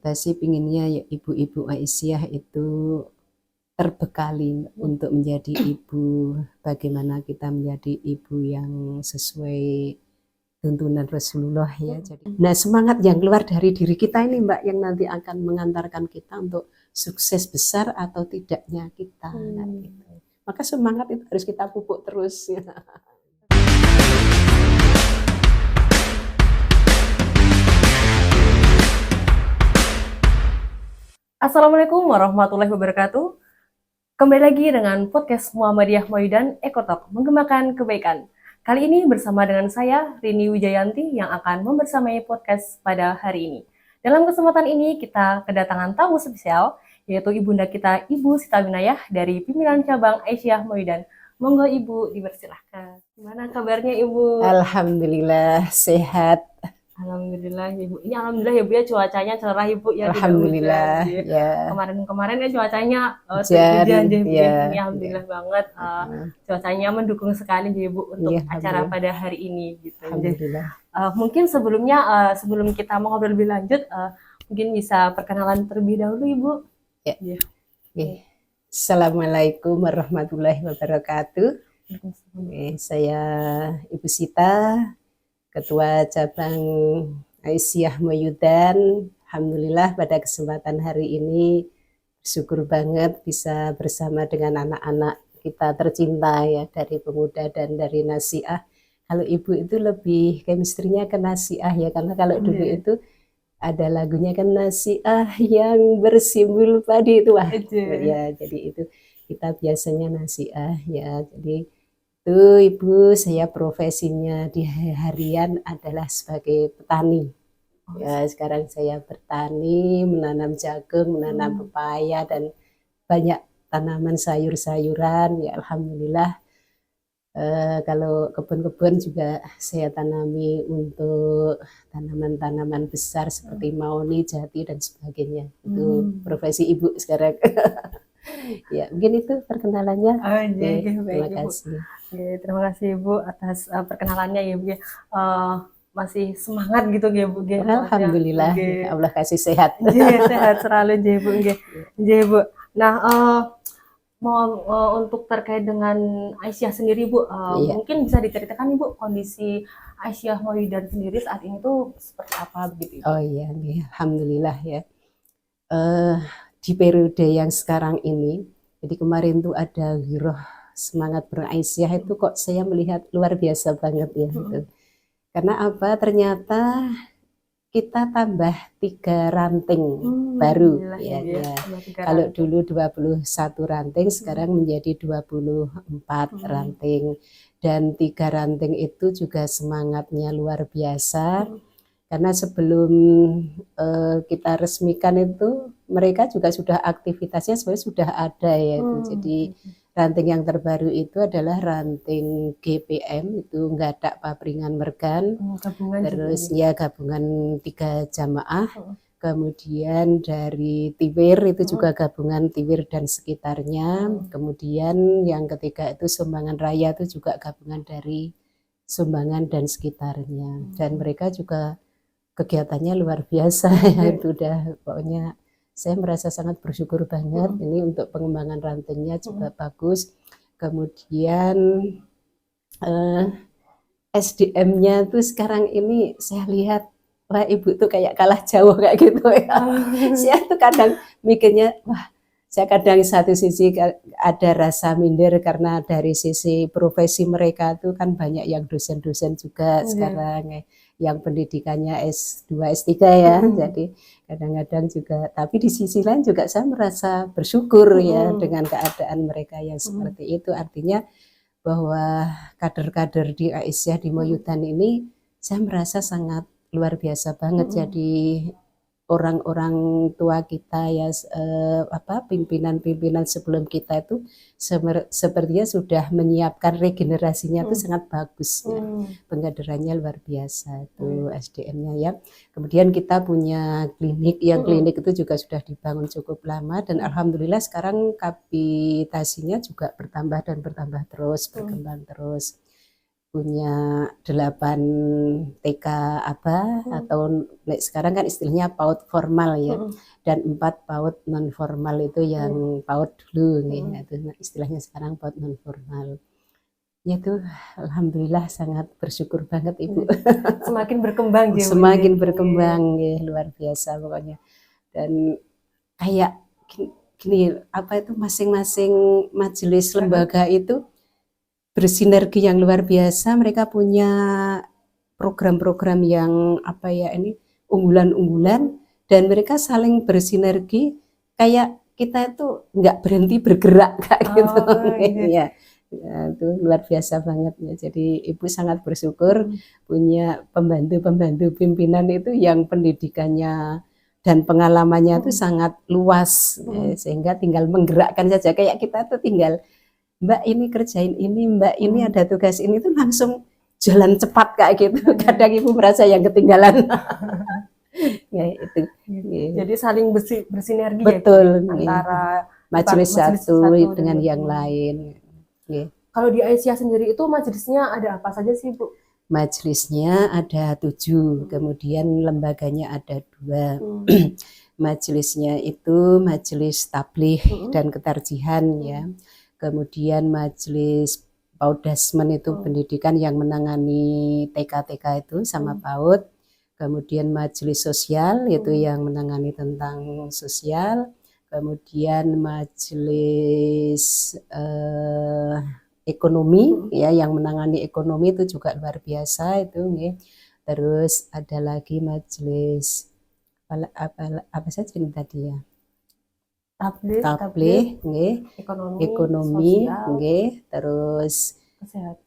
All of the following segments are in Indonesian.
Kita sih pinginnya ya ibu-ibu Aisyah itu terbekali untuk menjadi ibu, bagaimana kita menjadi ibu yang sesuai tuntunan Rasulullah ya. Nah, semangat yang keluar dari diri kita ini Mbak yang nanti akan mengantarkan kita untuk sukses besar atau tidaknya kita. Nah, gitu. Maka semangat itu harus kita pupuk terus. Assalamualaikum warahmatullahi wabarakatuh. Kembali lagi dengan podcast Muhammadiyah Mawidan Ekotalk, menggemakan kebaikan. Kali ini bersama dengan saya, Rini Wijayanti, yang akan membersamai podcast pada hari ini. Dalam kesempatan ini, kita kedatangan tamu spesial, yaitu ibunda kita, Ibu Sita Winayah, dari pimpinan cabang Aisyah Mawidan. Monggo Ibu, dipersilahkan. Gimana kabarnya Ibu? Alhamdulillah sehat. Alhamdulillah Ibu. Ini alhamdulillah ya Bu ya, cuacanya cerah Ibu ya, tidak Alhamdulillah hujan. ya. Kemarin-kemarin ya cuacanya Hujan, hujan ya Bu ya. ya, Ini alhamdulillah ya. banget cuacanya mendukung sekali ya Bu untuk Ya, acara pada hari ini gitu. Alhamdulillah. Mungkin sebelumnya sebelum kita mau ngobrol lebih lanjut, mungkin bisa perkenalan terlebih dahulu Ibu. Ya. Ya. Assalamualaikum warahmatullahi wabarakatuh. Saya Ibu Sita, Ketua Cabang Aisyah Mawidan. Alhamdulillah pada kesempatan hari ini bersyukur banget bisa bersama dengan anak-anak kita tercinta ya, dari pemuda dan dari Nasiah. Kalau ibu itu lebih chemistry-nya ke Nasiah ya, karena kalau dulu itu ada lagunya kan Nasiah yang bersimbol padi itu wah ya, jadi itu kita biasanya Nasiah ya. Jadi itu Ibu, saya profesinya di harian adalah sebagai petani. Ya, sekarang saya bertani, menanam jagung, menanam pepaya dan banyak tanaman sayur-sayuran. Ya Alhamdulillah. Kalau kebun-kebun juga saya tanami untuk tanaman-tanaman besar seperti mauni, jati dan sebagainya. Itu profesi Ibu sekarang. Ya, mungkin itu perkenalannya. Terima kasih. Terima kasih Ibu atas perkenalannya ya Bu ya. Masih semangat gitu ya Bu. Alhamdulillah, Allah kasih sehat. Sehat selalu ya Bu. Bu. Nah, untuk terkait dengan Aisyah sendiri Bu, mungkin bisa diceritakan Ibu kondisi Aisyah Mawidan sendiri saat ini tuh seperti apa begitu? Oh iya, alhamdulillah ya. Di periode yang sekarang ini, jadi kemarin tuh ada giroh semangat beraisyah itu kok saya melihat luar biasa banget ya gitu. Karena apa? Ternyata kita tambah 3 ranting baru ya. Kalau dulu 21 ranting, sekarang menjadi 24 ranting. Dan 3 ranting itu juga semangatnya luar biasa. Karena sebelum kita resmikan itu mereka juga sudah aktivitasnya sebenarnya sudah ada ya. Jadi ranting yang terbaru itu adalah ranting GPM, itu Nggadak Papringan Mergan, terus ya gabungan 3 jamaah, kemudian dari Tiwir itu juga gabungan Tiwir dan sekitarnya, kemudian yang ketiga itu Sumbangan Raya itu juga gabungan dari Sumbangan dan sekitarnya, dan mereka juga kegiatannya luar biasa ya. Itu udah pokoknya saya merasa sangat bersyukur banget. Ini untuk pengembangan rantingnya juga bagus. Kemudian SDM-nya tuh sekarang ini saya lihat wah Ibu tuh kayak kalah jauh kayak gitu ya. Saya tuh kadang mikirnya wah, saya kadang satu sisi ada rasa minder karena dari sisi profesi mereka tuh kan banyak yang dosen-dosen juga sekarang yang pendidikannya S2, S3 ya. Jadi kadang-kadang juga, tapi di sisi lain juga saya merasa bersyukur ya dengan keadaan mereka yang seperti itu. Artinya bahwa kader-kader di Aisyah di Mawidan ini saya merasa sangat luar biasa banget. Jadi orang-orang tua kita ya, pimpinan-pimpinan sebelum kita itu sepertinya sudah menyiapkan regenerasinya itu sangat bagus ya. Pengkaderannya luar biasa itu SDM-nya ya. Kemudian kita punya klinik, yang klinik itu juga sudah dibangun cukup lama dan alhamdulillah sekarang kapitasinya juga bertambah dan bertambah terus, berkembang terus. punya 8 TK apa atau sekarang kan istilahnya PAUD formal ya, dan 4 PAUD non formal itu yang PAUD dulu nih, itu istilahnya sekarang PAUD non formal. Ya tuh, alhamdulillah sangat bersyukur banget Ibu. Semakin berkembang ya, Bu, Semakin ya. berkembang ya, luar biasa pokoknya. Dan kayak gini, apa itu masing-masing majelis lembaga itu bersinergi yang luar biasa. Mereka punya program-program yang apa ya ini unggulan-unggulan, dan mereka saling bersinergi kayak kita itu nggak berhenti bergerak kayak gitu. Ya, itu luar biasa banget ya. Jadi Ibu sangat bersyukur punya pembantu-pembantu pimpinan itu yang pendidikannya dan pengalamannya itu sangat luas, sehingga tinggal menggerakkan saja. Kayak kita tuh tinggal, Mbak ini kerjain ini, Mbak ini ada tugas ini, tuh langsung jalan cepat kayak gitu. Kadang Ibu merasa yang ketinggalan. Ya itu. Jadi saling bersinergi betul, ya, antara majelis satu dengan yang lain. Kalau di Aisyah sendiri itu majelisnya ada apa saja sih, Bu? Majelisnya ada 7, kemudian lembaganya ada 2. Majelisnya itu majelis tabligh dan ketarjihan ya. Kemudian majelis paudasmen itu pendidikan yang menangani TK-TK itu sama PAUD. Kemudian majelis sosial itu yang menangani tentang sosial. Kemudian majelis ekonomi ya, yang menangani ekonomi itu juga luar biasa itu nih. Terus ada lagi majelis apa saja ini tadi ya, tabligh nggih, ekonomi nggih, terus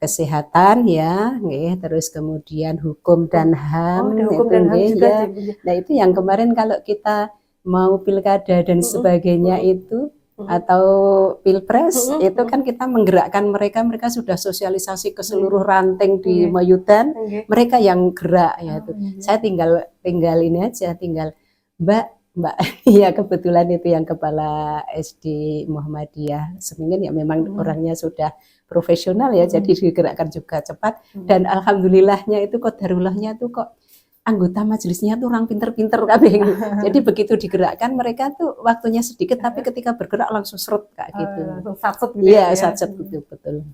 kesehatan ya nggih, terus kemudian hukum dan HAM itu nggih ya. Nah itu yang kemarin kalau kita mau pilkada dan sebagainya itu atau pilpres itu kan kita menggerakkan mereka sudah sosialisasi ke seluruh ranting di Mayudan, mereka yang gerak ya itu. Saya tinggal ini aja, tinggal Mbak ya, kebetulan itu yang kepala SD Muhammadiyah Semingin ya, memang orangnya sudah profesional ya, jadi digerakkan juga cepat. Dan alhamdulillahnya itu qadarulahnya tuh kok anggota majelisnya tuh orang pinter-pinter kabeh. Jadi begitu digerakkan mereka tuh waktunya sedikit, tapi ketika bergerak langsung seret kayak gitu. Satset gitu ya. Iya, satset gitu, betul.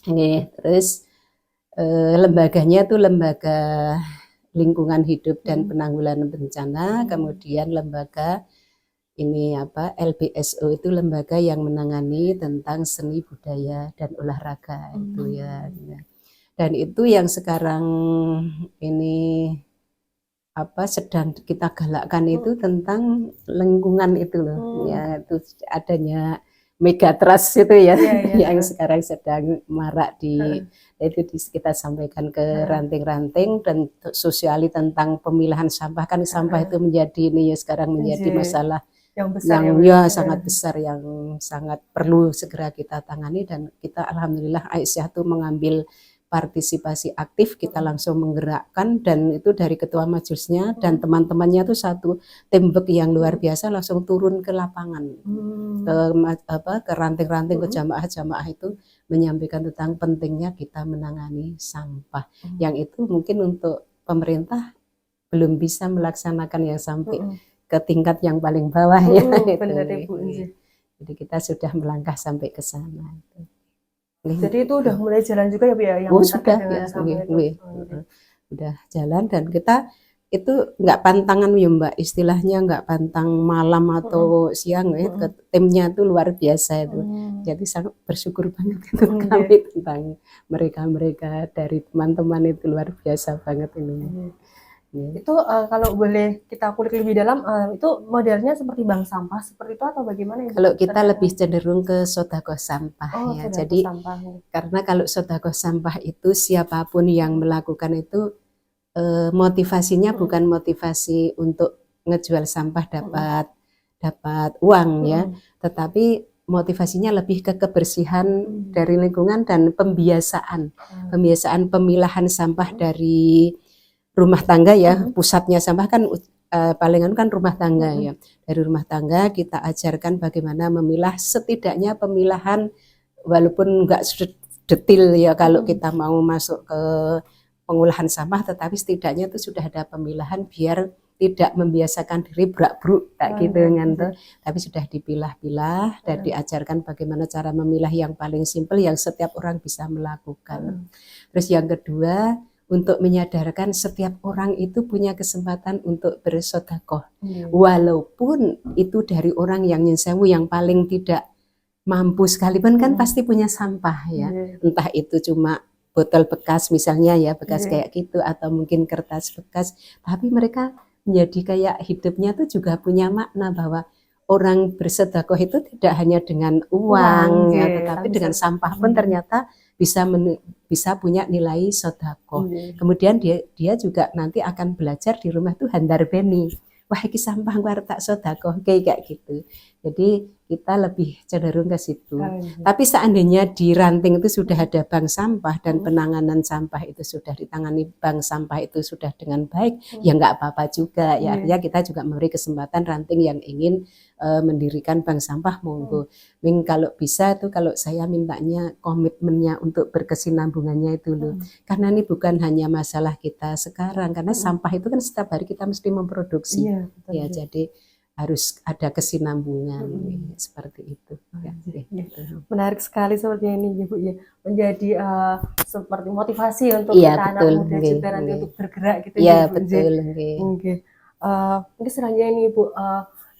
Ini terus lembaganya tuh lembaga lingkungan hidup dan penanggulangan bencana, kemudian lembaga ini apa LBSO itu lembaga yang menangani tentang seni budaya dan olahraga itu ya. Dan itu yang sekarang ini apa sedang kita galakkan itu tentang lingkungan itu loh. Ya itu adanya megatrust itu ya, yang sekarang sedang marak itu kita sampaikan ke ranting-ranting, dan sosiali tentang pemilahan sampah, kan sampah itu menjadi ini ya sekarang menjadi masalah yang besar yang sangat besar, yang sangat perlu segera kita tangani. Dan kita alhamdulillah Aisyah tuh mengambil partisipasi aktif, kita langsung menggerakkan, dan itu dari ketua majelisnya dan teman-temannya tuh satu tembok yang luar biasa, langsung turun ke lapangan, ke ranting-ranting, ke jamaah-jamaah itu menyampaikan tentang pentingnya kita menangani sampah, yang itu mungkin untuk pemerintah belum bisa melaksanakan yang sampai ke tingkat yang paling bawah ya. Benar, Ibu. Jadi kita sudah melangkah sampai ke sana. Jadi itu udah mulai jalan juga ya, Bu ya? Yang sudah ya, udah jalan, dan kita itu nggak pantangan ya Mbak, istilahnya nggak pantang malam atau siang ya, timnya itu luar biasa itu. Jadi sangat bersyukur banget itu kami tentang mereka dari teman-teman itu luar biasa banget ini. Itu kalau boleh kita kulik lebih dalam, itu modelnya seperti bank sampah seperti itu atau bagaimana? Kalau kita lebih cenderung ke sedekah sampah ya. Jadi karena kalau sedekah sampah itu siapapun yang melakukan itu motivasinya bukan motivasi untuk ngejual sampah dapat uang ya, tetapi motivasinya lebih ke kebersihan dari lingkungan dan pembiasaan pemilahan sampah dari rumah tangga ya. Pusatnya sampah kan palingan kan rumah tangga ya. Dari rumah tangga kita ajarkan bagaimana memilah, setidaknya pemilahan walaupun enggak detil ya kalau kita mau masuk ke pengolahan sampah, tetapi setidaknya itu sudah ada pemilahan biar tidak membiasakan diri brak-bruk kayak gitu kan tuh. Tapi sudah dipilah-pilah dan diajarkan bagaimana cara memilah yang paling simpel yang setiap orang bisa melakukan. Terus yang kedua, untuk menyadarkan setiap orang itu punya kesempatan untuk bersedekah. Walaupun itu dari orang yang nyun sewu yang paling tidak mampu sekalipun kan pasti punya sampah ya. Entah itu cuma botol bekas misalnya ya, bekas kayak gitu atau mungkin kertas bekas, tapi mereka menjadi kayak hidupnya tuh juga punya makna bahwa orang bersedekah itu tidak hanya dengan uang ya, tetapi dengan sampah pun ternyata bisa punya nilai sedekah. Kemudian dia juga nanti akan belajar di rumah tuh handar beni. Wah, iki sampah gua tak sedekah kayak gitu. Jadi kita lebih cenderung ke situ. Tapi seandainya di ranting itu sudah ada bank sampah dan penanganan sampah itu sudah ditangani bank sampah itu sudah dengan baik, ya nggak apa-apa juga. Ya artinya kita juga memberi kesempatan ranting yang ingin mendirikan bank sampah monggo. Kalau bisa tuh kalau saya mintanya komitmennya untuk berkesinambungannya itu loh. Karena ini bukan hanya masalah kita sekarang, karena sampah itu kan setiap hari kita mesti memproduksi. Ya jadi harus ada kesinambungan seperti itu. Menarik sekali sepertinya ini Ibu ya, menjadi seperti motivasi untuk kita anak muda juga nanti untuk bergerak gitu ya. Betul. Mungkin selanjutnya ini Ibu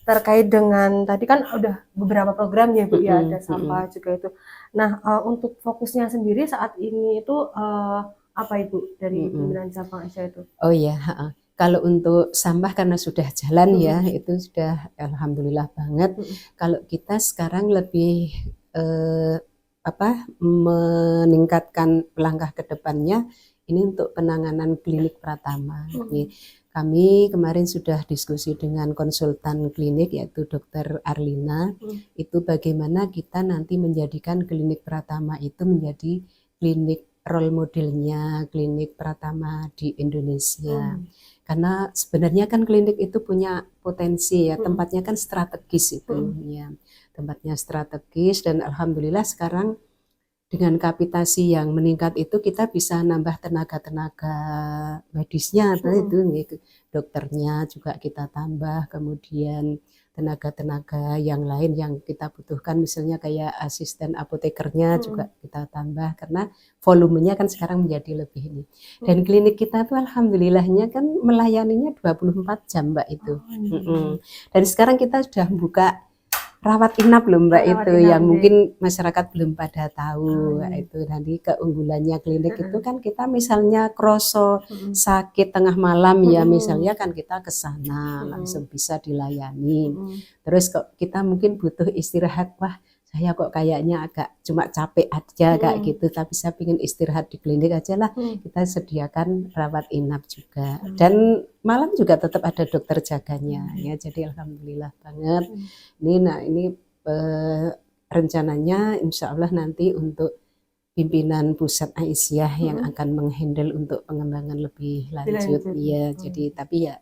terkait dengan tadi kan udah beberapa program ya Bu ya, ada sampah juga itu. Nah untuk fokusnya sendiri saat ini itu apa Ibu dari pembinaan cabang Aisyah itu? Oh iya, kalau untuk sampah karena sudah jalan ya, itu sudah alhamdulillah banget. Kalau kita sekarang lebih meningkatkan langkah ke depannya ini untuk penanganan klinik pratama. Kami kemarin sudah diskusi dengan konsultan klinik yaitu Dr. Arlina, itu bagaimana kita nanti menjadikan klinik pratama itu menjadi klinik role modelnya klinik pratama di Indonesia. Karena sebenarnya kan klinik itu punya potensi ya, tempatnya kan strategis itu ya. Tempatnya strategis dan alhamdulillah sekarang dengan kapitasi yang meningkat itu kita bisa nambah tenaga-tenaga medisnya itu dokternya juga kita tambah, kemudian tenaga-tenaga yang lain yang kita butuhkan misalnya kayak asisten apotekernya juga kita tambah karena volumenya kan sekarang menjadi lebih ini. Dan klinik kita tuh alhamdulillahnya kan melayaninya 24 jam Mbak itu. Dan sekarang kita sudah buka rawat inap loh Mbak itu yang mungkin masyarakat belum pada tahu. Itu nanti keunggulannya klinik itu kan kita misalnya kroso sakit tengah malam ya misalnya kan kita ke sana langsung bisa dilayani. Terus kok kita mungkin butuh istirahat, wah saya kok kayaknya agak cuma capek aja kayak gitu, tapi saya ingin istirahat di klinik aja lah, kita sediakan rawat inap juga. Dan malam juga tetap ada dokter jaganya ya, jadi alhamdulillah banget. Ini rencananya insya Allah nanti untuk pimpinan pusat Aisyah yang akan menghandle untuk pengembangan lebih lanjut ya. Jadi tapi ya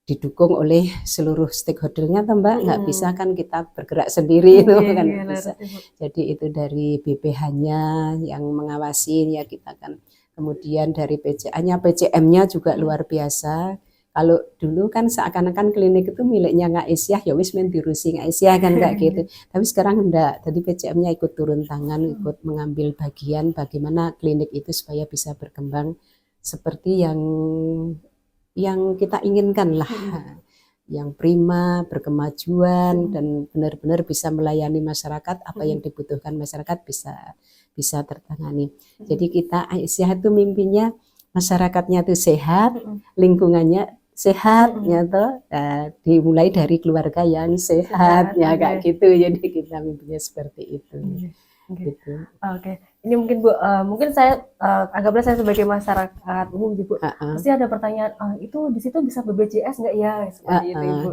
didukung oleh seluruh stakeholdernya Mbak, nggak bisa kan kita bergerak sendiri itu kan bisa. Jadi itu dari BPH-nya yang mengawasi ya kita kan, kemudian dari PCA-nya, PCM-nya juga luar biasa. Kalau dulu kan seakan-akan klinik itu miliknya Nggak Aisyah, ya wis men diurusi Nggak Aisyah kan kayak gitu. Tapi sekarang enggak, tadi PCM-nya ikut turun tangan, ikut mengambil bagian bagaimana klinik itu supaya bisa berkembang seperti yang kita inginkan lah, yang prima, berkemajuan dan benar-benar bisa melayani masyarakat, apa yang dibutuhkan masyarakat bisa tertangani. Jadi kita Aisyah itu mimpinya masyarakatnya itu sehat, lingkungannya sehat ya toh, dimulai dari keluarga yang sehat ya kayak gitu. Jadi kita mimpinya seperti itu. Gitu. Oke. Ini mungkin Bu, mungkin saya anggaplah saya sebagai masyarakat umum Bu. Pasti ada pertanyaan, itu di situ bisa BPJS nggak ya? Seperti itu Ibu.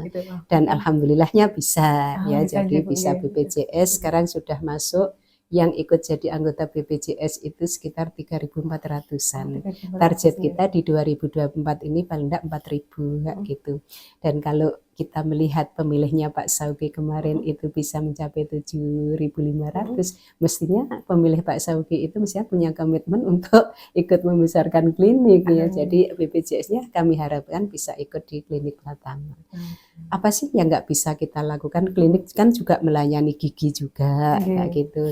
Gitu. Dan alhamdulillahnya bisa ya, jadi bisa BPJS. Sekarang sudah masuk yang ikut jadi anggota BPJS itu sekitar 3.400-an. Target kita di 2024 ini paling enggak 4.000 gitu. Dan kalau kita melihat pemilihnya Pak Sauki kemarin itu bisa mencapai 7.500, mestinya pemilih Pak Sauki itu mestinya punya komitmen untuk ikut membesarkan klinik ya. Jadi BPJS-nya kami harapkan bisa ikut di klinik Pratama. Apa sih yang nggak bisa kita lakukan? Klinik kan juga melayani gigi juga, kayak gitu.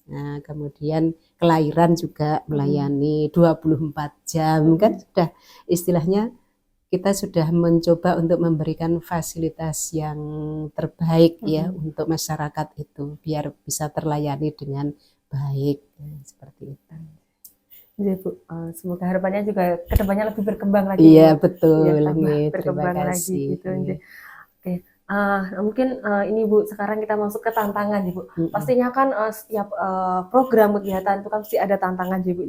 Nah, kemudian kelahiran juga melayani 24 jam, kan sudah istilahnya kita sudah mencoba untuk memberikan fasilitas yang terbaik ya untuk masyarakat itu biar bisa terlayani dengan baik, seperti itu. Jadi Bu, semoga harapannya juga kedepannya lebih berkembang lagi. Iya betul, Ya, terima berkembang lagi kasih. gitu. Oke, mungkin ini Bu, sekarang kita masuk ke tantangan nih Bu. Pastinya kan setiap program kegiatan itu kan pasti ada tantangan Bu.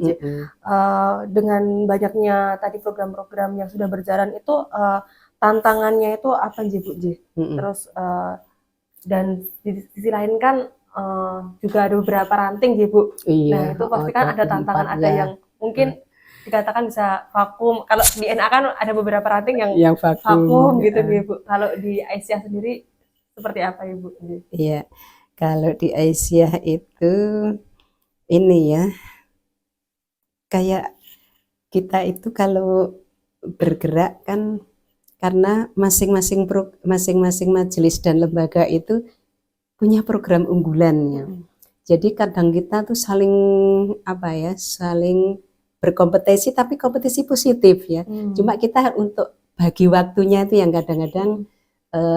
Dengan banyaknya tadi program-program yang sudah berjalan itu tantangannya itu apa Bu? Terus dan di sisi lain kan juga ada beberapa ranting Bu. Nah itu pasti kan ada tantangan, ada yang mungkin dikatakan bisa vakum. Kalau di NA kan ada beberapa ranting yang vakum gitu Bu. Kalau di Aisyah sendiri seperti apa Ibu? Iya, kalau di Aisyah itu ini ya, kayak kita itu kalau bergerak kan karena masing-masing majelis dan lembaga itu punya program unggulannya. Jadi kadang kita tuh saling saling berkompetisi tapi kompetisi positif ya. Cuma kita untuk bagi waktunya itu yang kadang-kadang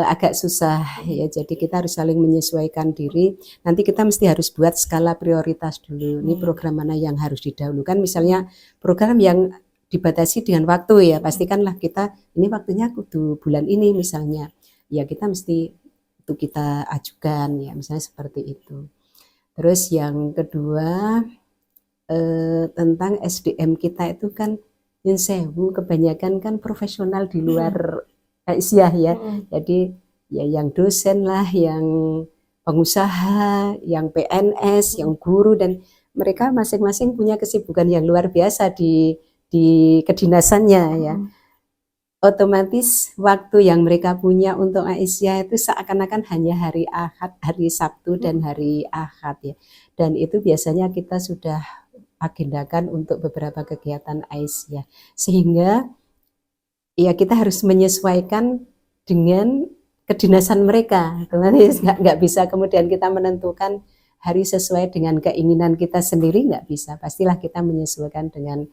agak susah ya. Jadi kita harus saling menyesuaikan diri. Nanti kita mesti harus buat skala prioritas dulu. Ini program mana yang harus didahulukan. Misalnya program yang dibatasi dengan waktu ya, pastikanlah kita ini waktunya kudu bulan ini misalnya. Ya kita mesti itu kita ajukan ya, misalnya seperti itu. Terus yang kedua tentang SDM kita itu kan yang sewu kebanyakan kan profesional di luar Aisyah ya. Jadi ya yang dosen lah, yang pengusaha, yang PNS, yang guru, dan mereka masing-masing punya kesibukan yang luar biasa di kedinasannya ya. Otomatis waktu yang mereka punya untuk Aisyah itu seakan-akan hanya hari Ahad, hari Sabtu dan hari Ahad ya. Dan itu biasanya kita sudah agendakan untuk beberapa kegiatan Aisyah. Sehingga ya kita harus menyesuaikan dengan kedinasan mereka. Otomatis nggak bisa kemudian kita menentukan hari sesuai dengan keinginan kita sendiri, nggak bisa. Pastilah kita menyesuaikan dengan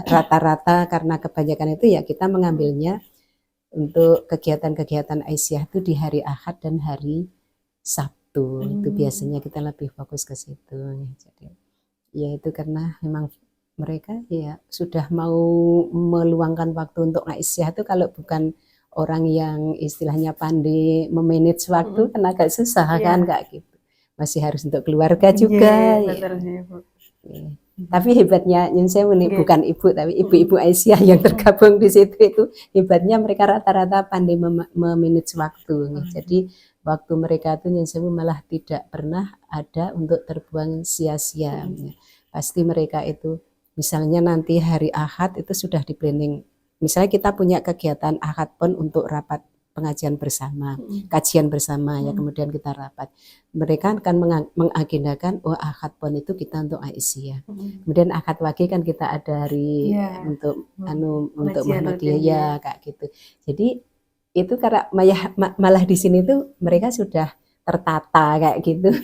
rata-rata, karena kebanyakan itu ya kita mengambilnya untuk kegiatan-kegiatan Aisyah itu di hari Ahad dan hari Sabtu. Itu biasanya kita lebih fokus ke situ. Jadi ya itu karena memang mereka ya sudah mau meluangkan waktu untuk Aisyah itu, kalau bukan orang yang istilahnya pandai memanage waktu kan agak susah kan, kayak gitu. Masih harus untuk keluarga juga. Tapi hebatnya Nyun Sewu nih, bukan ibu tapi ibu-ibu Aisyah yang tergabung di situ itu hebatnya mereka rata-rata pandai memanage waktu. Jadi waktu mereka tuh Nyun Sewu malah tidak pernah ada untuk terbuang sia-sia. Pasti mereka itu misalnya nanti hari Ahad itu sudah di planning. Misalnya kita punya kegiatan Ahad pun untuk rapat pengajian bersama, kajian bersama ya, kemudian kita rapat. Mereka akan mengagendakan Ahad pon itu kita untuk Aisyah. Kemudian Ahad lagi kan kita ada hari untuk untuk Muhammadiyah ya, kayak gitu. Jadi itu karena malah di sini tuh mereka sudah tertata kayak gitu.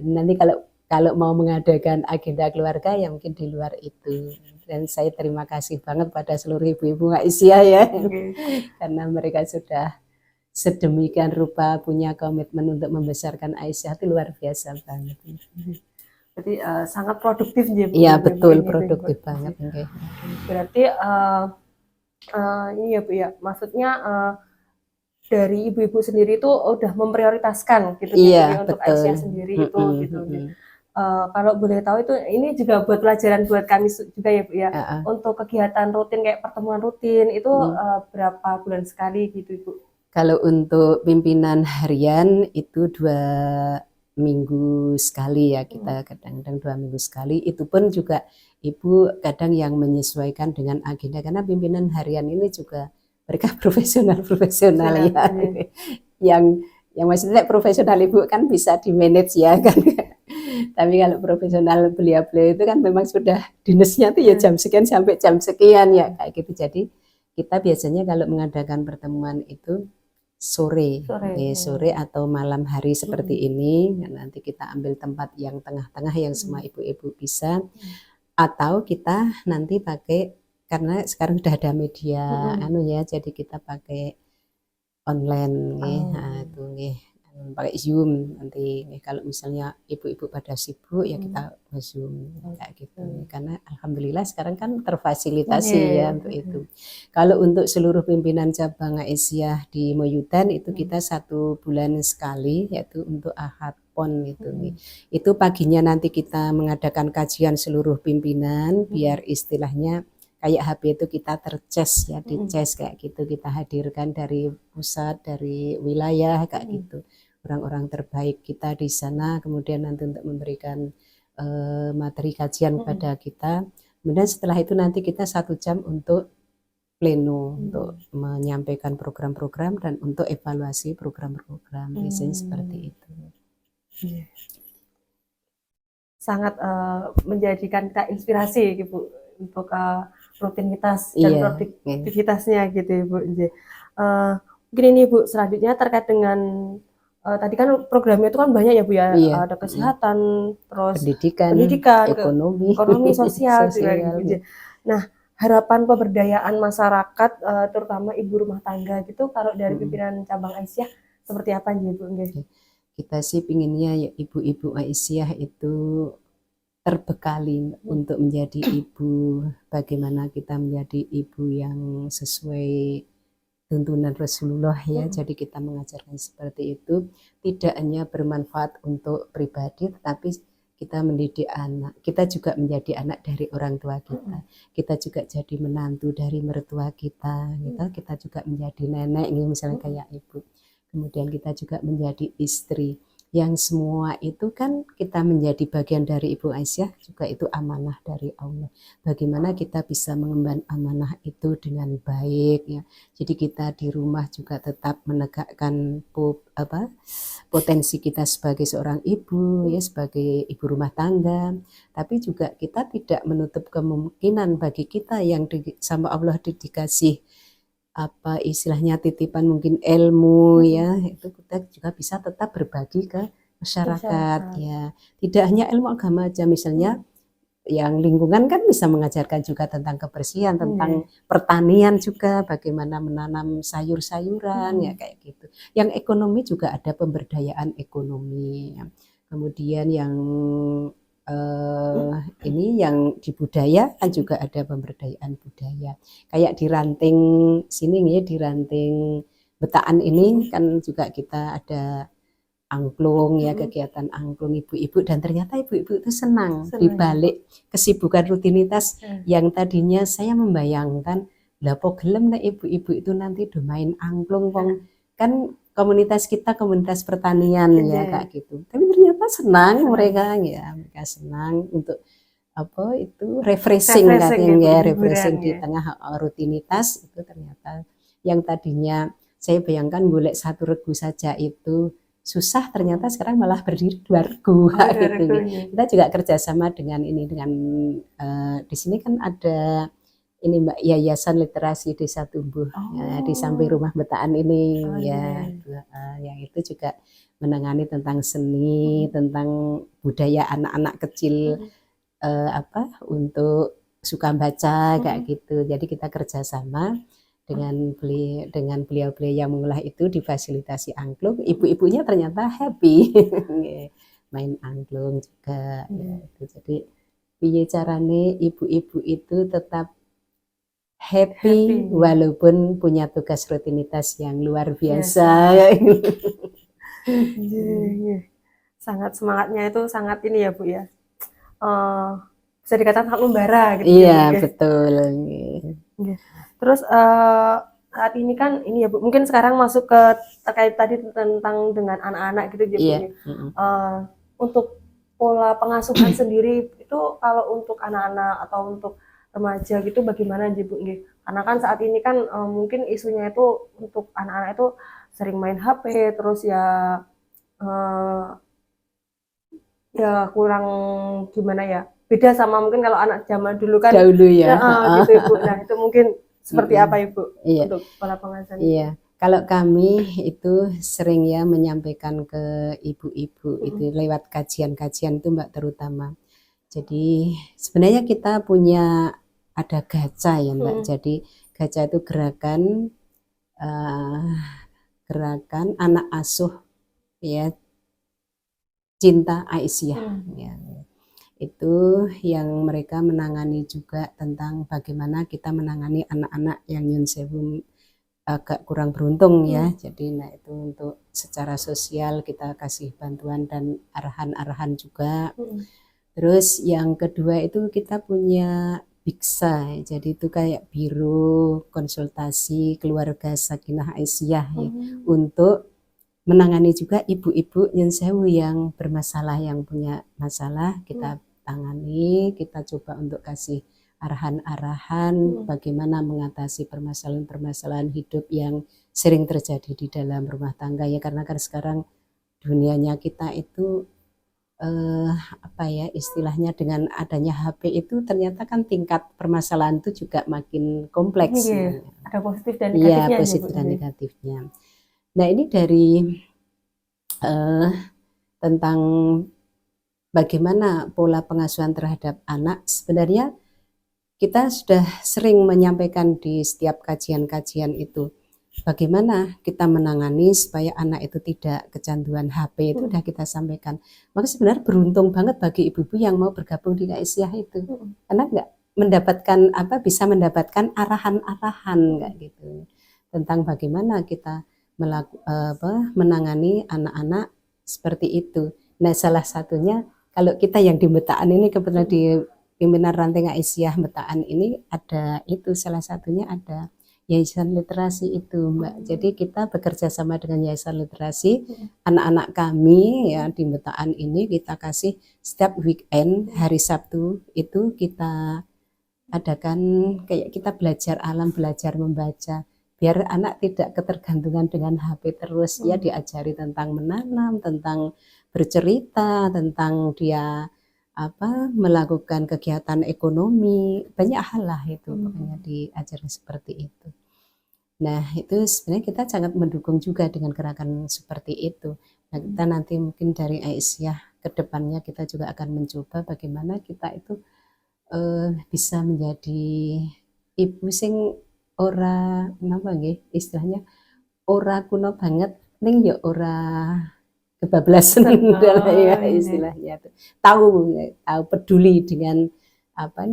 Nanti kalau mau mengadakan agenda keluarga ya mungkin di luar itu. Dan saya terima kasih banget pada seluruh ibu-ibu Aisyah ya, karena mereka sudah sedemikian rupa punya komitmen untuk membesarkan Aisyah, itu luar biasa banget. Berarti sangat produktif ya Bu? Iya betul, produktif banget. Berarti ini ya Bu ya, maksudnya dari ibu-ibu sendiri itu udah memprioritaskan gitu ya untuk Aisyah sendiri itu gitu. Kalau boleh tahu itu ini juga buat pelajaran buat kami juga ya Bu ya. Untuk kegiatan rutin kayak pertemuan rutin itu berapa bulan sekali gitu Bu? Kalau untuk pimpinan harian itu 2 minggu sekali ya, kita kadang-kadang 2 minggu sekali. Itu pun juga Ibu kadang yang menyesuaikan dengan agenda, karena pimpinan harian ini juga mereka profesional ya. Iya. Yang maksudnya profesional Ibu kan bisa di manage ya kan. Tapi kalau profesional beliau-beliau itu kan memang sudah dinasnya tuh ya jam sekian sampai jam sekian ya kayak gitu. Jadi kita biasanya kalau mengadakan pertemuan itu sore atau malam hari seperti ini. Nanti kita ambil tempat yang tengah-tengah yang semua ibu-ibu bisa. Atau kita nanti pakai, karena sekarang sudah ada media jadi kita pakai online itu pakai Zoom nanti kalau misalnya ibu-ibu pada sibuk ya kita Zoom kayak gitu karena alhamdulillah sekarang kan terfasilitasi ya untuk itu. Kalau untuk seluruh pimpinan cabang Aisyah di Moyudan itu kita 1 bulan sekali yaitu untuk Ahad Pon itu paginya nanti kita mengadakan kajian seluruh pimpinan biar istilahnya kayak HP itu kita terces ya, dices kayak gitu, kita hadirkan dari pusat, dari wilayah kayak gitu, orang-orang terbaik kita di sana, kemudian nanti untuk memberikan materi kajian kepada kita. Kemudian setelah itu nanti kita 1 jam untuk pleno, untuk menyampaikan program-program dan untuk evaluasi program-program, biasanya seperti itu. Sangat menjadikan kita inspirasi Ibu untuk rutinitas dan produktivitasnya gitu Ibu. Mungkin ini Ibu selanjutnya terkait dengan tadi kan programnya itu kan banyak ya Bu ya, ada kesehatan, terus pendidikan, ekonomi, sosial. Gitu. Nah, harapan pemberdayaan masyarakat terutama ibu rumah tangga gitu kalau dari pimpinan cabang Aisyah seperti apa nih Bu? Kita sih pinginnya ya ibu-ibu Aisyah itu terbekali untuk menjadi ibu, bagaimana kita menjadi ibu yang sesuai tuntunan Rasulullah ya. Jadi kita mengajarkan seperti itu, tidak hanya bermanfaat untuk pribadi tetapi kita mendidik anak, kita juga menjadi anak dari orang tua kita, kita juga jadi menantu dari mertua kita, kita juga menjadi nenek ini misalnya kayak ibu, kemudian kita juga menjadi istri. Yang semua itu kan kita menjadi bagian dari Ibu Aisyah juga itu amanah dari Allah. Bagaimana kita bisa mengemban amanah itu dengan baik ya. Jadi kita di rumah juga tetap menegakkan potensi kita sebagai seorang ibu ya, sebagai ibu rumah tangga. Tapi juga kita tidak menutup kemungkinan bagi kita yang sama Allah dikasih apa istilahnya titipan mungkin ilmu ya, itu kita juga bisa tetap berbagi ke masyarakat ya. Tidak hanya ilmu agama aja, misalnya yang lingkungan kan bisa mengajarkan juga tentang kebersihan, tentang pertanian juga, bagaimana menanam sayur-sayuran ya kayak gitu. Yang ekonomi juga ada pemberdayaan ekonomi. Kemudian yang ini yang di budaya kan juga ada pemberdayaan budaya. Kayak di ranting sini ya, di ranting Betaan ini kan juga kita ada angklung ya, kegiatan angklung ibu-ibu, dan ternyata ibu-ibu itu senang di balik kesibukan rutinitas yang tadinya saya membayangkan lah kok gelem nek ibu-ibu itu nanti do main angklung kan komunitas kita komunitas pertanian ya kayak gitu. Tapi ternyata senang mereka senang untuk apa itu refreshing katanya refreshing di tengah rutinitas itu. Ternyata yang tadinya saya bayangkan golek 1 regu saja itu susah, ternyata sekarang malah berdiri 2 regu gitu. Kita juga kerjasama dengan ini dengan di sini kan ada ini Mbak Yayasan Literasi Desa Tumbuh ya, di samping rumah Betaan ini yang itu juga menangani tentang seni, tentang budaya anak-anak kecil untuk suka baca kayak gitu. Jadi kita kerjasama dengan beliau-beliau yang mengolah itu, difasilitasi angklung, ibu-ibunya ternyata happy main angklung juga ya. Jadi piye carane ibu-ibu itu tetap happy walaupun punya tugas rutinitas yang luar biasa. Sangat semangatnya itu sangat ini ya Bu ya, bisa dikatakan sangat membara gitu. Iya betul. Terus saat ini kan ini ya Bu, mungkin sekarang masuk ke terkait tadi tentang dengan anak-anak gitu ya Bu. Untuk pola pengasuhan sendiri itu kalau untuk anak-anak atau untuk remaja gitu bagaimana Bu? Karena kan saat ini kan mungkin isunya itu untuk anak-anak itu sering main HP, terus ya eh, ya kurang gimana ya, beda sama mungkin kalau anak zaman dulu kan Dahulu ya. gitu Ibu. Nah itu mungkin seperti apa Ibu Iya. untuk pola pengasuhan? Iya, kalau kami itu sering ya menyampaikan ke ibu-ibu itu lewat kajian-kajian itu Mbak terutama. Jadi sebenarnya kita punya ada gacha ya Mbak. Jadi gacha itu gerakan anak asuh ya Cinta Aisyah ya. Itu yang mereka menangani juga tentang bagaimana kita menangani anak-anak yang nyun sewu agak kurang beruntung ya. Jadi nah itu untuk secara sosial kita kasih bantuan dan arahan-arahan juga. Terus yang kedua itu kita punya Biksa, jadi itu kayak biro konsultasi keluarga Sakinah Aisyah ya, untuk menangani juga ibu-ibu nyun sewu yang bermasalah, yang punya masalah kita tangani, kita coba untuk kasih arahan-arahan bagaimana mengatasi permasalahan-permasalahan hidup yang sering terjadi di dalam rumah tangga ya, karena kan sekarang dunianya kita itu apa ya istilahnya, dengan adanya HP itu ternyata kan tingkat permasalahan itu juga makin kompleks. Ada positif dan negatifnya. Iya, positif dan negatifnya. Nah ini dari tentang bagaimana pola pengasuhan terhadap anak, sebenarnya kita sudah sering menyampaikan di setiap kajian-kajian itu bagaimana kita menangani supaya anak itu tidak kecanduan HP, itu sudah kita sampaikan. Maka sebenarnya beruntung banget bagi ibu-ibu yang mau bergabung di Aisyah itu, karena bisa mendapatkan arahan-arahan kayak gitu tentang bagaimana kita menangani anak-anak seperti itu. Nah salah satunya kalau kita yang di Metaan ini kebetulan di pimpinan ranting Aisyah Metaan ini ada itu, salah satunya ada Yayasan Literasi itu Mbak. Jadi kita bekerja sama dengan Yayasan Literasi, anak-anak kami ya di Metaan ini kita kasih setiap weekend hari Sabtu itu kita adakan kayak kita belajar alam, belajar membaca, biar anak tidak ketergantungan dengan HP terus ya, diajari tentang menanam, tentang bercerita, tentang dia melakukan kegiatan ekonomi, banyak hal lah itu pokoknya diajari seperti itu. Nah itu sebenarnya kita sangat mendukung juga dengan gerakan seperti itu. Nah kita nanti mungkin dari Aisyah kedepannya kita juga akan mencoba bagaimana kita itu bisa menjadi ibu sing ora napa nggih istilahnya ora kuno banget ning ya ora kebablasan ya istilahnya tuh. Tahu peduli dengan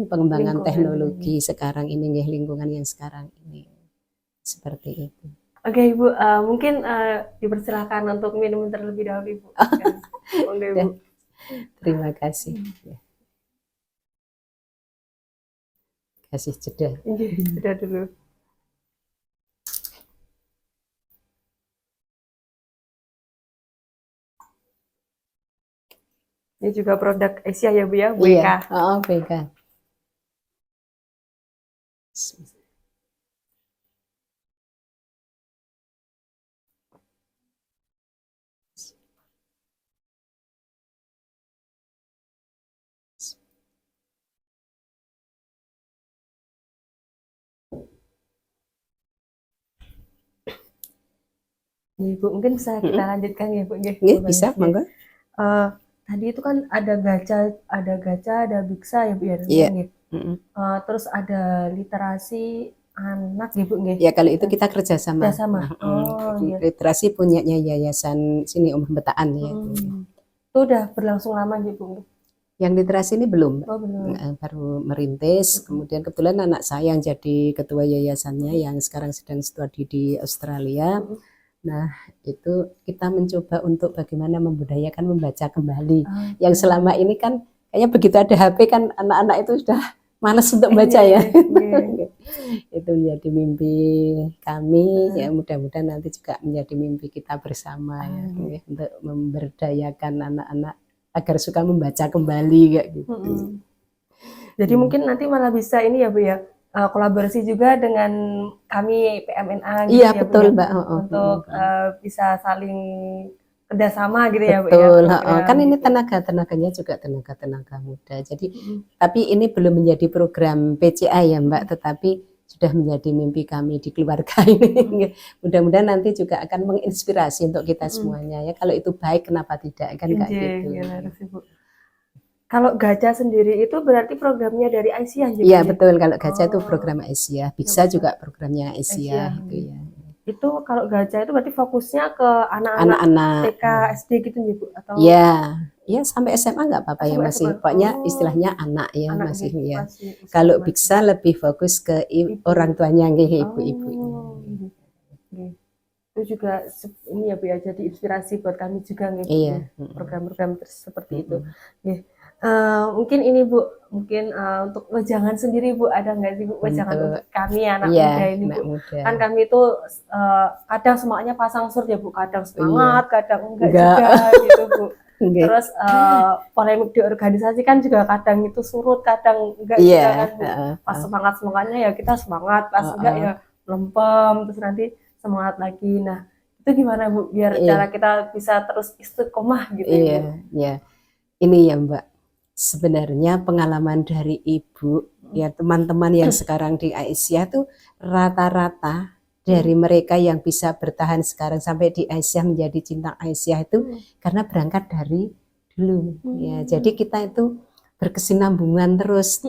pengembangan teknologi sekarang ini nggih, lingkungan yang sekarang ini seperti itu. Oke Ibu, mungkin dipersilakan untuk minum terlebih dahulu Ibu. Ibu. Terima kasih. Kasih jeda. Jeda dulu. Ini juga produk Aisyah ya Bu ya, BK. Iya, BK. Ibu mungkin bisa kita lanjutkan ya Bu. Bisa, monggo. Tadi itu kan ada gacha, ada Biksa ya Bu ya. Iya. Terus ada literasi anak ya Bu. Ya kalau itu kita kerjasama. Iya. Literasi punyanya Yayasan sini Umur Metaan ya. Itu udah berlangsung lama ya Bu? Yang literasi ini belum. Belum. Baru merintis. Kemudian kebetulan anak saya yang jadi ketua yayasannya yang sekarang sedang studi di Australia. Nah itu kita mencoba untuk bagaimana membudayakan membaca kembali. Yang selama ini kan kayaknya begitu ada HP kan anak-anak itu sudah malas untuk baca ya. Itu menjadi mimpi kami ya, mudah-mudahan nanti juga menjadi mimpi kita bersama ya, untuk memberdayakan anak-anak agar suka membaca kembali kayak gitu. Jadi mungkin nanti malah bisa ini ya Bu ya, kolaborasi juga dengan kami PMNA gitu Iya ya Bu betul ya, Mbak. untuk bisa saling kerjasama gitu ya Bu ya, Betul, program kan ini gitu. tenaganya juga tenaga muda. Jadi, Mm-mm. tapi ini belum menjadi program PCA ya Mbak, tetapi sudah menjadi mimpi kami di keluarga ini. Mudah-mudahan nanti juga akan menginspirasi untuk kita Mm-mm. semuanya ya. Kalau itu baik, kenapa tidak kan kayak Injih, gitu. ya harus Ibu. Kalau Gaca sendiri itu berarti programnya dari Aisyah ya Bu Iya ya? betul, kalau Gajah itu Oh, program Asia, ya Biksa bisa juga programnya Asia Aisyah. gitu ya. Itu kalau Gaca itu berarti fokusnya ke anak-anak Anak-anak, TK, SD gitu nih Bu? Atau ya, ya sampai SMA nggak apa-apa ya sampai masih, SMA? pokoknya Oh, istilahnya anak ya anak masih nih, ya. masih usia Kalau remaja. Biksa lebih fokus ke Ibu. orang tuanya nggih ibu-ibunya. Oh, oke. Itu juga ini ya Bu ya, jadi inspirasi buat kami juga nih Bu Iya. ya, program-program seperti itu. Mm-mm. Nggih. Mungkin ini Bu, mungkin untuk wejangan sendiri Bu, ada nggak sih Bu wejangan Untuk untuk kami anak iya muda ini anak Bu? muda. Kan kami itu kadang semangatnya pasang surut ya Bu, kadang Iya. semangat, kadang enggak Enggak. juga gitu Bu. Nggih. Terus polemik di organisasi kan juga kadang itu surut, kadang enggak Iya. juga kan Bu. Heeh, Pas heeh, semangat-semangatnya ya kita semangat, pas enggak heeh. ya lempem, terus nanti semangat lagi. Nah, itu gimana Bu biar cara Iya. kita bisa terus istiqomah gitu ya Iya. Bu? Ya. Ini ya Mbak. Sebenarnya pengalaman dari ibu ya teman-teman yang sekarang di Aisyah tuh rata-rata dari mereka yang bisa bertahan sekarang sampai di Aisyah menjadi cinta Aisyah itu karena berangkat dari dulu ya. Jadi kita itu berkesinambungan terus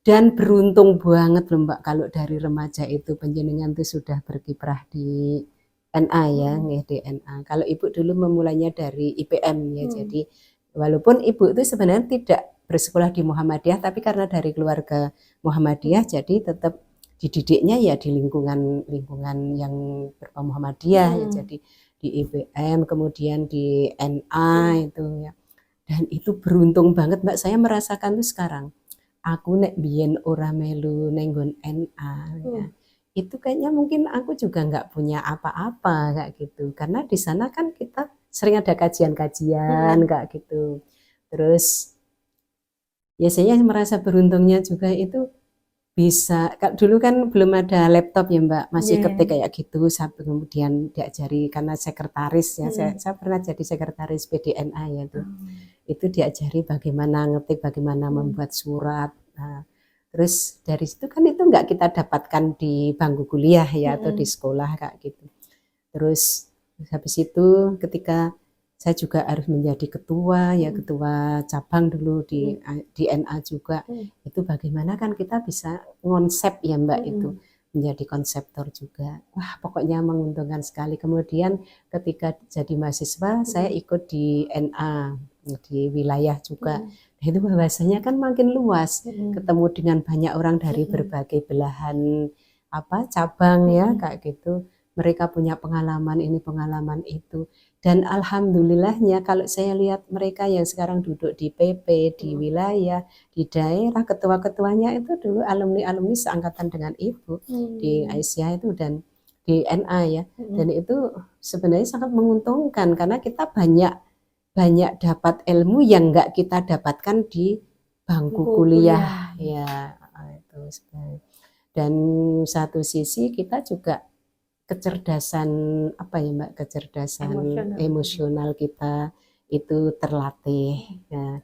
dan beruntung banget loh Mbak kalau dari remaja itu panjenengan tuh sudah berkiprah di NA ya, di NA. Kalau ibu dulu memulainya dari IPM ya, jadi walaupun ibu itu sebenarnya tidak bersekolah di Muhammadiyah, tapi karena dari keluarga Muhammadiyah, jadi tetap dididiknya ya di lingkungan yang berbau Muhammadiyah ya, jadi di IPM, kemudian di NA itu ya. Dan itu beruntung banget Mbak, saya merasakan tuh sekarang. Aku nek biyen ora melu nenggon NA ya. Itu kayaknya mungkin aku juga nggak punya apa-apa kayak gitu. Karena di sana kan kita sering ada kajian-kajian kayak gitu. Terus ya saya merasa beruntungnya juga itu bisa, dulu kan belum ada laptop ya Mbak, masih ketik kayak gitu, sampai kemudian diajari karena sekretaris ya, saya pernah jadi sekretaris PDNA ya tuh. Itu diajari bagaimana ngetik, bagaimana membuat surat. Nah, terus dari situ kan itu nggak kita dapatkan di bangku kuliah ya atau di sekolah kayak gitu. Terus habis itu ketika saya juga harus menjadi ketua ya, ketua cabang dulu di NA juga. Itu bagaimana kan kita bisa konsep ya Mbak itu menjadi konseptor juga. Wah, pokoknya menguntungkan sekali. Kemudian ketika jadi mahasiswa saya ikut di NA di wilayah juga. Nah, itu bahwasanya kan makin luas, ketemu dengan banyak orang dari berbagai belahan cabang ya kayak gitu. Mereka punya pengalaman ini, pengalaman itu. Dan alhamdulillahnya kalau saya lihat mereka yang sekarang duduk di PP, di wilayah, di daerah, ketua-ketuanya itu dulu alumni-alumni seangkatan dengan ibu di Aisyah itu dan di NA ya. Dan itu sebenarnya sangat menguntungkan karena kita banyak dapat ilmu yang enggak kita dapatkan di bangku kuliah ya itu sebenarnya. Dan satu sisi kita juga kecerdasan ya Mbak, kecerdasan emosional kita itu terlatih. Nah,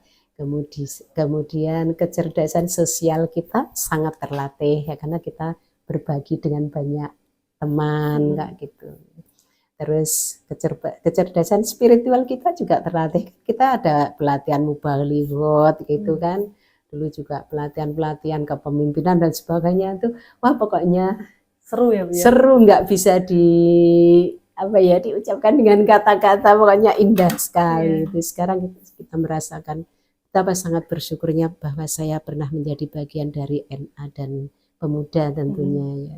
kemudian kecerdasan sosial kita sangat terlatih ya karena kita berbagi dengan banyak teman kayak gitu. Terus kecerdasan spiritual kita juga terlatih. Kita ada pelatihan mubalighot gitu kan. Dulu juga pelatihan-pelatihan kepemimpinan dan sebagainya itu wah pokoknya seru ya Bu ya? Seru, nggak bisa diucapkan dengan kata-kata, pokoknya indah sekali. Itu sekarang kita merasakan betapa sangat bersyukurnya bahwa saya pernah menjadi bagian dari NA dan pemuda tentunya ya.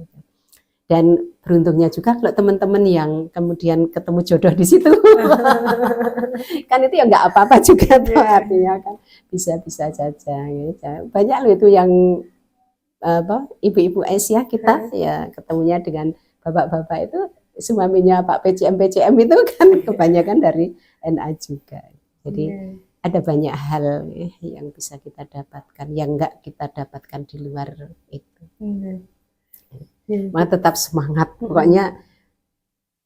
Dan beruntungnya juga kalau teman-teman yang kemudian ketemu jodoh di situ kan itu ya nggak apa-apa juga tuh artinya kan bisa-bisa saja ya. Banyak loh itu yang ibu-ibu Aisyah kita ya ketemunya dengan bapak-bapak itu suaminya Pak PCM itu kan kebanyakan dari NA juga. Jadi ada banyak hal yang bisa kita dapatkan, yang enggak kita dapatkan di luar itu. Maka tetap semangat. Pokoknya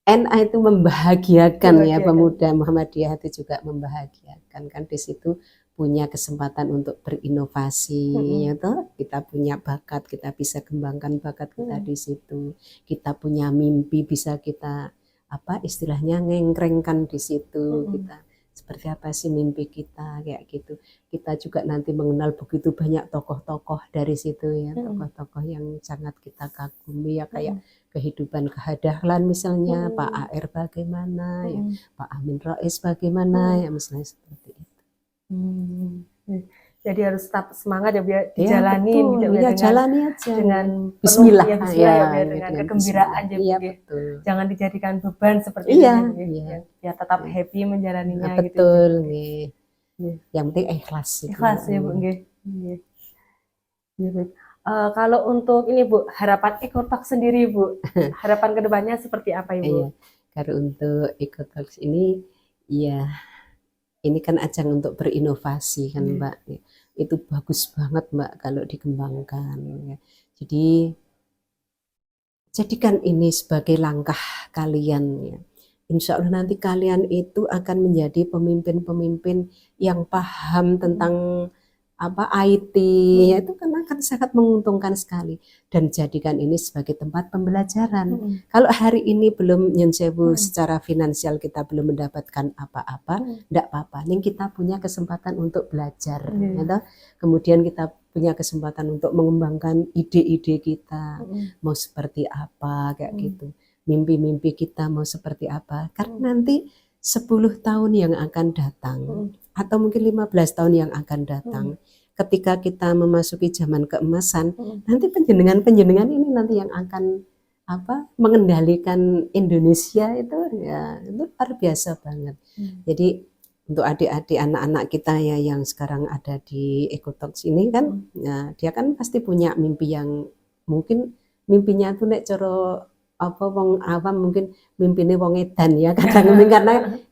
NA itu membahagiakan ya, pemuda Muhammadiyah itu juga membahagiakan kan, di situ punya kesempatan untuk berinovasi ya toh, kita punya bakat, kita bisa kembangkan bakat kita di situ, kita punya mimpi bisa kita apa istilahnya ngengkrengkan di situ, kita seperti apa sih mimpi kita kayak gitu. Kita juga nanti mengenal begitu banyak tokoh-tokoh dari situ ya, tokoh-tokoh yang sangat kita kagumi ya, kayak kehidupan kehadahlan misalnya Pak AR bagaimana ya, Pak Amin Rais bagaimana ya, misalnya seperti itu. Jadi harus tetap semangat ya biar dijalani ya, gitu ya, jalani aja dengan Bismillah ya, biar dengan kegembiraan aja ya, betul. Jangan dijadikan beban seperti itu ya tetap happy menjalaninya betul gitu. Yang penting ikhlas ya Bu nggih. Kalau untuk ini Bu, harapan Ekotalk sendiri Bu, harapan kedepannya seperti apa Ibu? Kalau untuk Ekotalk ini ya ini kan ajang untuk berinovasi kan Mbak, itu bagus banget Mbak kalau dikembangkan ya. Jadi jadikan ini sebagai langkah kalian ya. Insya Allah nanti kalian itu akan menjadi pemimpin-pemimpin yang paham tentang apa IT ya, itu kan akan sangat menguntungkan sekali, dan jadikan ini sebagai tempat pembelajaran. Kalau hari ini belum nyensewu secara finansial, kita belum mendapatkan apa-apa, enggak apa-apa, nih kita punya kesempatan untuk belajar ya, kemudian kita punya kesempatan untuk mengembangkan ide-ide kita, mau seperti apa kayak gitu, mimpi-mimpi kita mau seperti apa, karena nanti 10 tahun yang akan datang atau mungkin 15 tahun yang akan datang, ketika kita memasuki zaman keemasan, nanti penjenengan ini nanti yang akan apa mengendalikan Indonesia itu ya, itu luar biasa banget. Jadi untuk adik-adik anak-anak kita ya yang sekarang ada di Ekotalk ini kan, ya, dia kan pasti punya mimpi yang mungkin mimpinya tuh nek coro apa wong awam mungkin mimpine wong edan ya kadang karena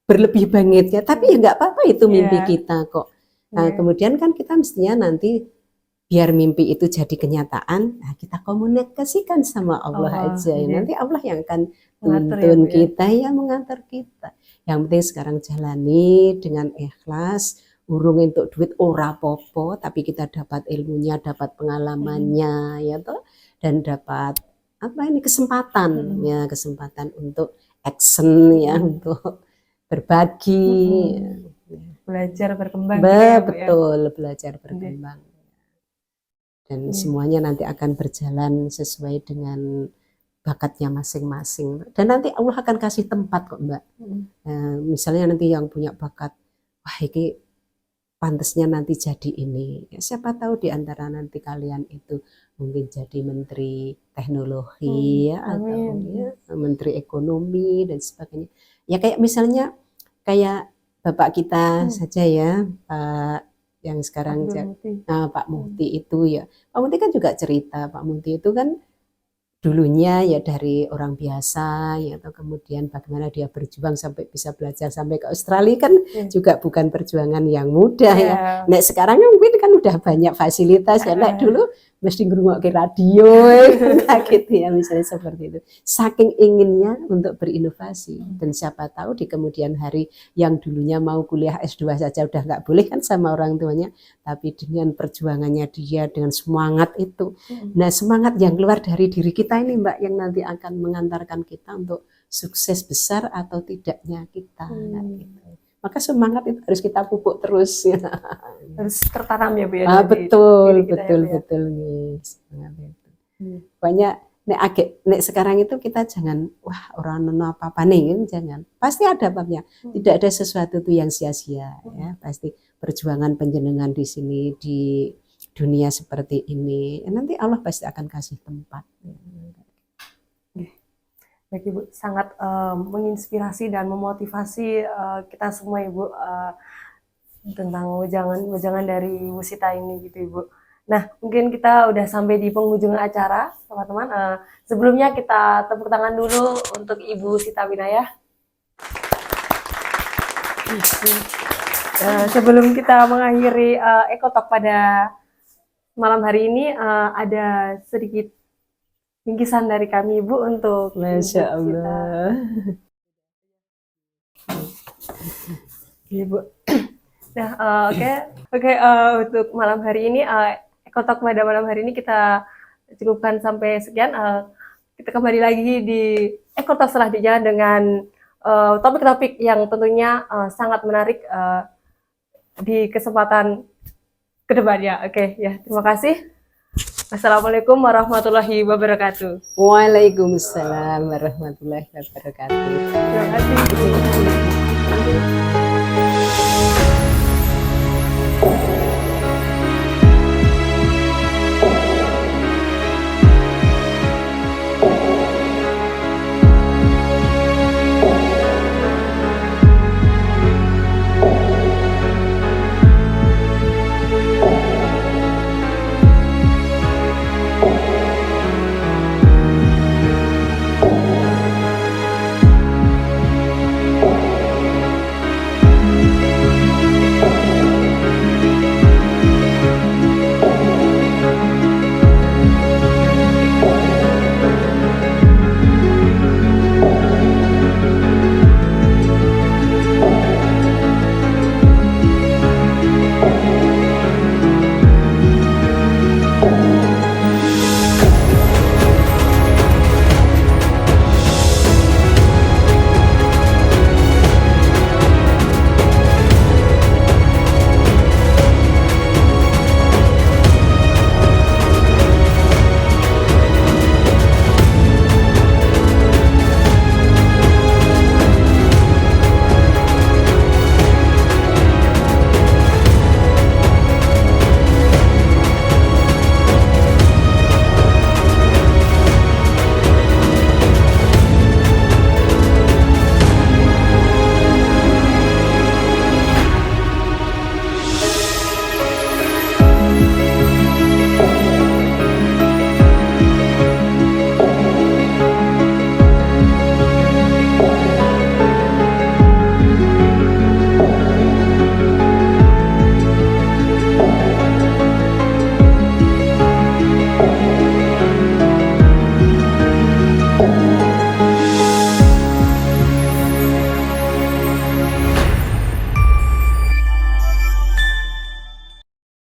berlebih banget ya, tapi ya nggak apa-apa, itu mimpi kita kok. Nah, kemudian kan kita mestinya nanti biar mimpi itu jadi kenyataan, nah kita komunikasikan sama Allah aja. Nanti Allah yang akan tuntun kita ya, mengantar kita. Yang penting sekarang jalani dengan ikhlas, urung untuk duit ora popo, tapi kita dapat ilmunya, dapat pengalamannya ya toh, dan dapat apa ini kesempatan ya, kesempatan untuk action ya, untuk berbagi, belajar berkembang betul ya. Belajar berkembang dan semuanya nanti akan berjalan sesuai dengan bakatnya masing-masing, dan nanti Allah akan kasih tempat kok Mbak. Misalnya nanti yang punya bakat, wah ini pantasnya nanti jadi ini ya, siapa tahu di antara nanti kalian itu mungkin jadi menteri teknologi ya, atau ya, menteri ekonomi dan sebagainya ya, kayak misalnya kayak bapak kita saja ya, Pak yang sekarang Pak Muhti itu ya, Pak Muhti kan juga cerita, Pak Muhti itu kan dulunya ya dari orang biasa ya, atau kemudian bagaimana dia berjuang sampai bisa belajar sampai ke Australia kan juga bukan perjuangan yang mudah ya. Nek sekarang mungkin kan udah banyak fasilitas ya, nek dulu mesti ngrungokke radio gitu ya, misalnya seperti itu. Saking inginnya untuk berinovasi, dan siapa tahu di kemudian hari yang dulunya mau kuliah S2 saja udah nggak boleh kan sama orang tuanya, tapi dengan perjuangannya dia, dengan semangat itu, nah semangat yang keluar dari diri kita ini Mbak, yang nanti akan mengantarkan kita untuk sukses besar atau tidaknya kita. Gitu. Maka semangat itu harus kita pupuk terus ya. Harus tertanam ya Bu ya. Betul guys. Banyak nek sekarang itu kita jangan wah orang nono apa-apa nih, jangan. Pasti ada babnya. Tidak ada sesuatu itu yang sia-sia ya. Pasti perjuangan penjenengan di sini di dunia seperti ini, nanti Allah pasti akan kasih tempat. Baik Ibu, sangat menginspirasi dan memotivasi kita semua Ibu, tentang wejangan dari Ibu Sita ini gitu Ibu. Nah, mungkin kita udah sampai di penghujung acara teman-teman. Sebelumnya kita tepuk tangan dulu untuk Ibu Sita Winayah. Sebelum kita mengakhiri Ekotalk pada malam hari ini, ada sedikit bingkisan dari kami Ibu untuk Masya Ibu kita. Allah. Ibu. Nah, oke, untuk malam hari ini, Ekotalk pada malam hari ini kita cukupkan sampai sekian. Kita kembali lagi di Ekotalk selanjutnya dengan topik-topik yang tentunya sangat menarik di kesempatan kedepannya. Oke, ya, terima kasih. Assalamualaikum warahmatullahi wabarakatuh. Waalaikumsalam warahmatullahi wabarakatuh. Terima kasih.